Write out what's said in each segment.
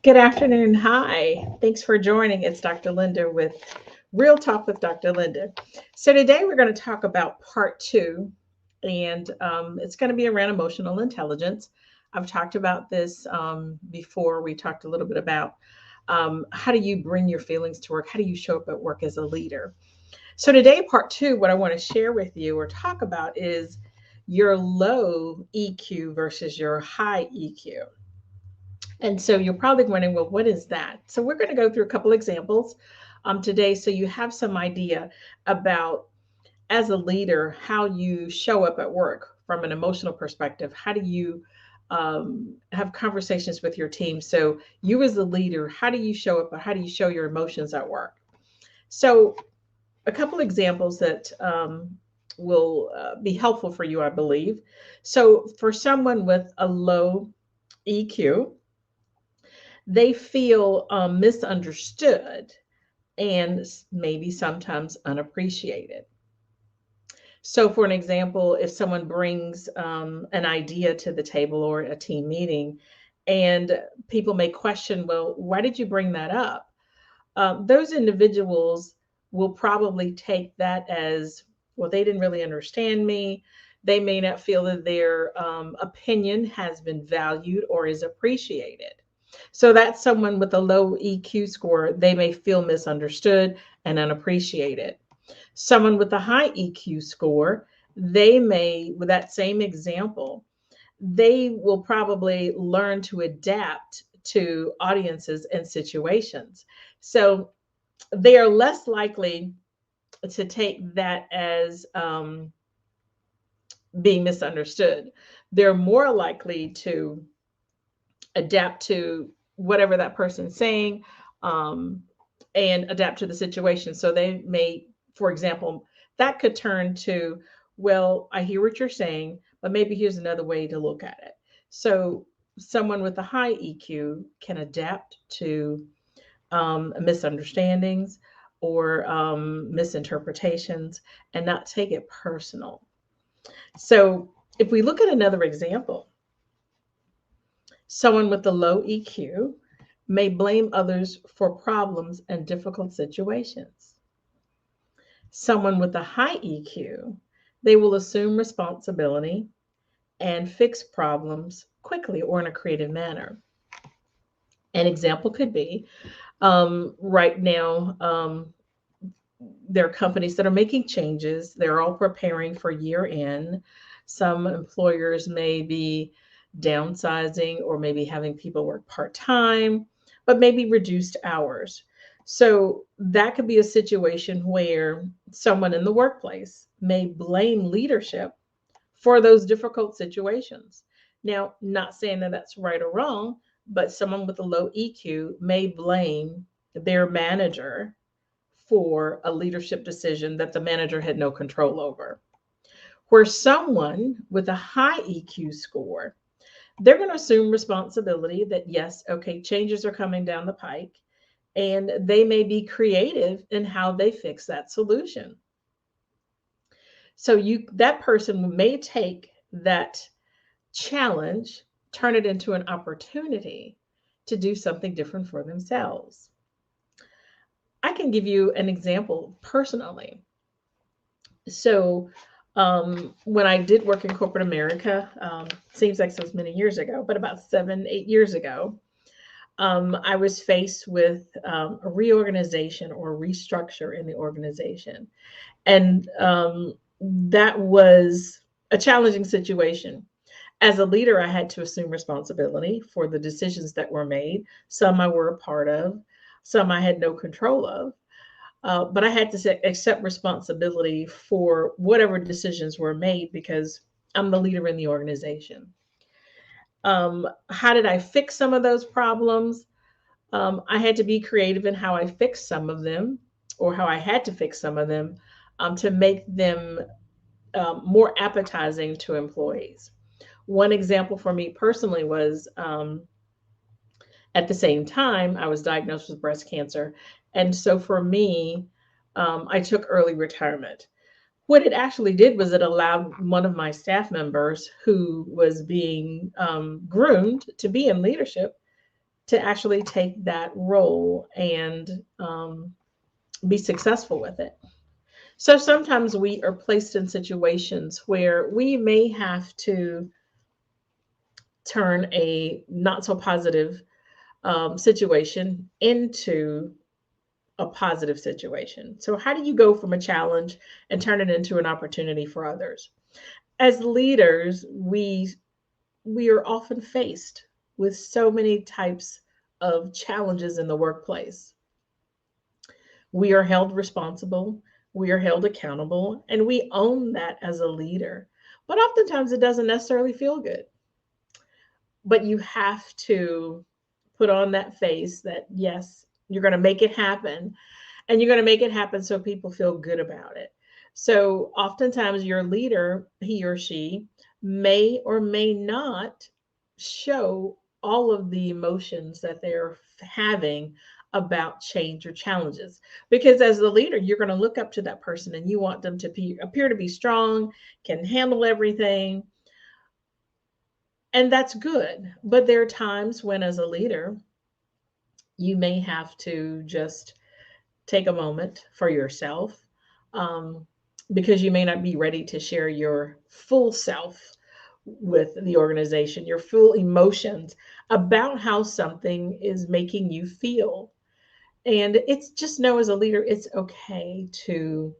Good afternoon. Hi. Thanks for joining. It's Dr. Linda with Real Talk with Dr. Linda. So, today we're going to talk about part two, and it's going to be around emotional intelligence. I've talked about this before. We talked a little bit about how do you bring your feelings to work? How do you show up at work as a leader? So, today, part two, what I want to share with you or talk about is your low EQ versus your high EQ. And so you're probably wondering, well, what is that? So we're going to go through a couple examples today so you have some idea about, as a leader, how you show up at work from an emotional perspective. How do you have conversations with your team? So you as a leader, how do you show up? Or how do you show your emotions at work? So a couple examples that will be helpful for you, I believe. So for someone with a low EQ, they feel misunderstood and maybe sometimes unappreciated. So, for an example, if someone brings an idea to the table or a team meeting, and people may question, well, why did you bring that up? Those individuals will probably take that as, well, they didn't really understand me. They may not feel that their opinion has been valued or is appreciated. So that's someone with a low EQ score. They may feel misunderstood and unappreciated. Someone with a high EQ score, they may, with that same example, they will probably learn to adapt to audiences and situations. So they are less likely to take that as being misunderstood. They're more likely to adapt to whatever that person's saying, um, and adapt to the situation. So they may, for example, that could turn to, well, I hear what you're saying, but maybe here's another way to look at it. So someone with a high EQ can adapt to misunderstandings or misinterpretations and not take it personal. So if we look at another example, someone with a low EQ may blame others for problems and difficult situations. Someone with a high EQ, they will assume responsibility and fix problems quickly or in a creative manner. An example could be right now, there are companies that are making changes. They're all preparing for year end. Some employers may be downsizing or maybe having people work part time, but maybe reduced hours. So that could be a situation where someone in the workplace may blame leadership for those difficult situations. Now, not saying that that's right or wrong, but someone with a low EQ may blame their manager for a leadership decision that the manager had no control over. Where someone with a high EQ score, they're going to assume responsibility that, yes, okay, changes are coming down the pike, and they may be creative in how they fix that solution. So that person may take that challenge, turn it into an opportunity to do something different for themselves. I can give you an example personally. So, when I did work in corporate America, seems like so many years ago, but about 7, 8 years ago, I was faced with a reorganization or restructure in the organization. And that was a challenging situation. As a leader, I had to assume responsibility for the decisions that were made. Some I were a part of, some I had no control of. But I had to accept responsibility for whatever decisions were made because I'm the leader in the organization. How did I fix some of those problems? I had to be creative in how I fixed some of them, or how I had to fix some of them to make them more appetizing to employees. One example for me personally was at the same time, I was diagnosed with breast cancer. And so for me, I took early retirement. What it actually did was it allowed one of my staff members who was being groomed to be in leadership to actually take that role and be successful with it. So sometimes we are placed in situations where we may have to turn a not so positive situation into a positive situation. So, how do you go from a challenge and turn it into an opportunity for others? As leaders, we are often faced with so many types of challenges in the workplace. We are held responsible, we are held accountable, and we own that as a leader. But oftentimes it doesn't necessarily feel good. But you have to put on that face that, yes, you're going to make it happen, and you're going to make it happen so people feel good about it. So oftentimes your leader, he or she, may or may not show all of the emotions that they're having about change or challenges, because as the leader you're going to look up to that person and you want them to appear to be strong, can handle everything, and that's good. But there are times when as a leader you may have to just take a moment for yourself, um, because you may not be ready to share your full self with the organization, your full emotions about how something is making you feel. And it's just know as a leader, it's okay to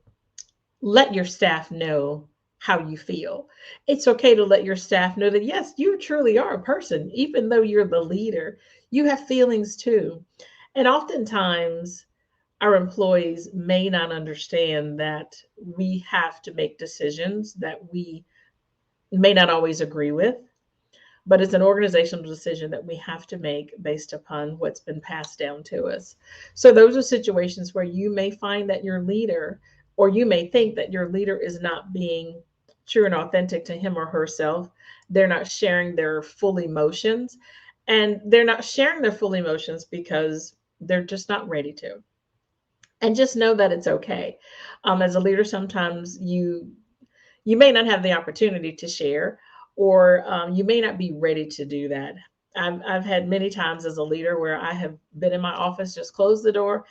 let your staff know how you feel. It's okay to let your staff know that, yes, you truly are a person, even though you're the leader, you have feelings too. And oftentimes, our employees may not understand that we have to make decisions that we may not always agree with, but it's an organizational decision that we have to make based upon what's been passed down to us. So, those are situations where you may find that your leader, or you may think that your leader is not being true and authentic to him or herself. They're not sharing their full emotions, and they're not sharing their full emotions because they're just not ready to. And just know that it's okay. As a leader, sometimes you may not have the opportunity to share, or you may not be ready to do that. I've had many times as a leader where I have been in my office, just closed the door,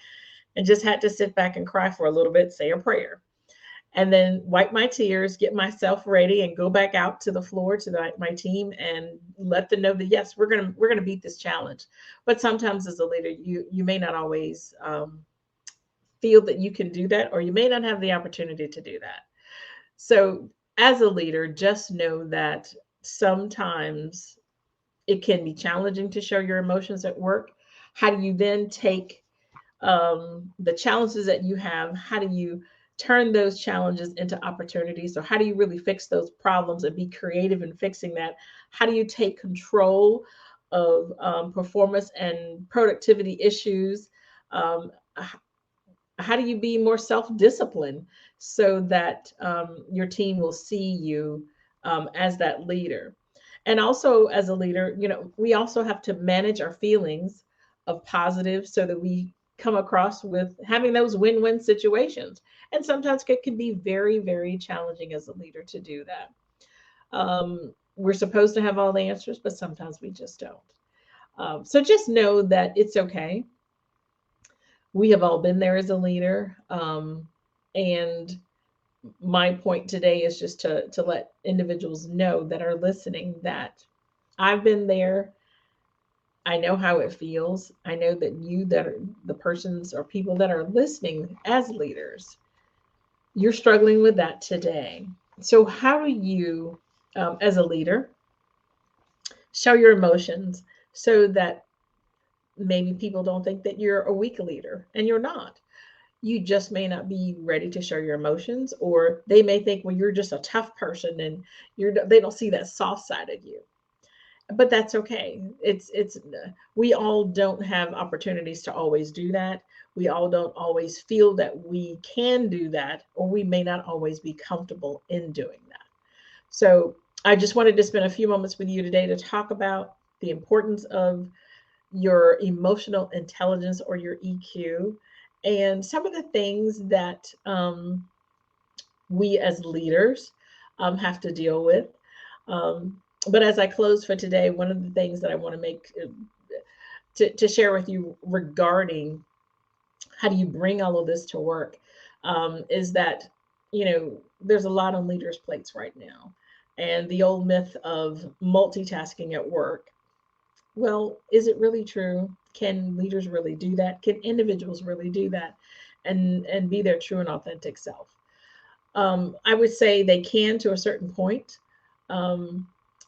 and just had to sit back and cry for a little bit, say a prayer, and then wipe my tears, get myself ready, and go back out to the floor to my team and let them know that, yes, we're gonna beat this challenge. But sometimes as a leader, you may not always feel that you can do that, or you may not have the opportunity to do that. So, as a leader, just know that sometimes it can be challenging to show your emotions at work. How do you then take the challenges that you have? How do you turn those challenges into opportunities? Or how do you really fix those problems and be creative in fixing that? How do you take control of performance and productivity issues? Um, how do you be more self-disciplined so that your team will see you as that leader? And also as a leader, we also have to manage our feelings of positive so that we come across with having those win-win situations. And sometimes it can be very, very challenging as a leader to do that. We're supposed to have all the answers, but sometimes we just don't. So just know that it's okay. We have all been there as a leader. And my point today is just to let individuals know that are listening that I've been there. I know how it feels. I know that you, that are the persons or people that are listening as leaders, you're struggling with that today. So, how do you, as a leader, show your emotions so that maybe people don't think that you're a weak leader, and you're not? You just may not be ready to show your emotions, or they may think, well, you're just a tough person and they don't see that soft side of you. But that's okay. It's we all don't have opportunities to always do that. We all don't always feel that we can do that, or we may not always be comfortable in doing that. So I just wanted to spend a few moments with you today to talk about the importance of your emotional intelligence, or your EQ, and some of the things that we as leaders have to deal with. Um, but as I close for today, one of the things that I want to make to share with you regarding how do you bring all of this to work, is that, there's a lot on leaders' plates right now. And the old myth of multitasking at work, well, is it really true? Can leaders really do that? Can individuals really do that and be their true and authentic self? I would say they can to a certain point. Um,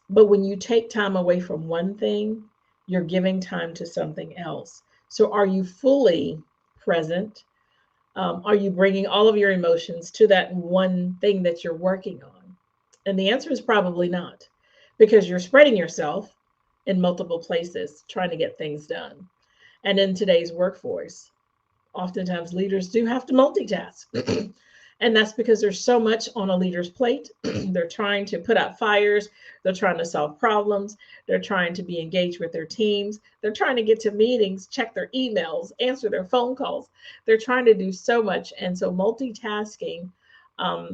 but when you take time away from one thing, you're giving time to something else. So are you fully present? Are you bringing all of your emotions to that one thing that you're working on? And the answer is probably not, because you're spreading yourself in multiple places trying to get things done. And in today's workforce, oftentimes leaders do have to multitask. And that's because there's so much on a leader's plate. They're trying to put out fires, they're trying to solve problems, they're trying to be engaged with their teams, they're trying to get to meetings, check their emails, answer their phone calls. They're trying to do so much. And so multitasking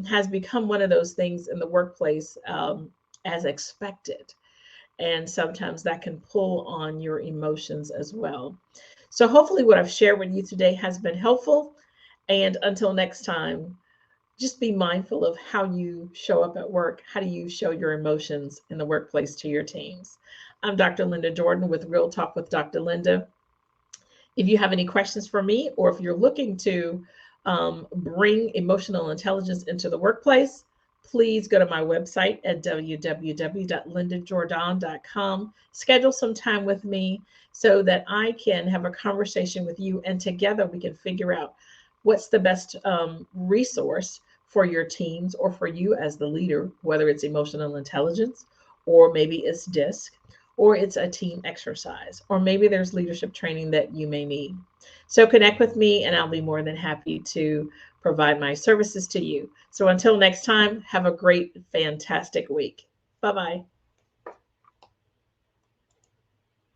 has become one of those things in the workplace, as expected. And sometimes that can pull on your emotions as well. So, hopefully, what I've shared with you today has been helpful. And until next time, just be mindful of how you show up at work. How do you show your emotions in the workplace to your teams? I'm Dr. Linda Jordan with Real Talk with Dr. Linda. If you have any questions for me, or if you're looking to bring emotional intelligence into the workplace, please go to my website at www.lindajordan.com. Schedule some time with me so that I can have a conversation with you, and together we can figure out what's the best resource for your teams or for you as the leader, whether it's emotional intelligence, or maybe it's DISC, or it's a team exercise, or maybe there's leadership training that you may need. So connect with me, and I'll be more than happy to provide my services to you. So until next time, have a great, fantastic week. Bye bye.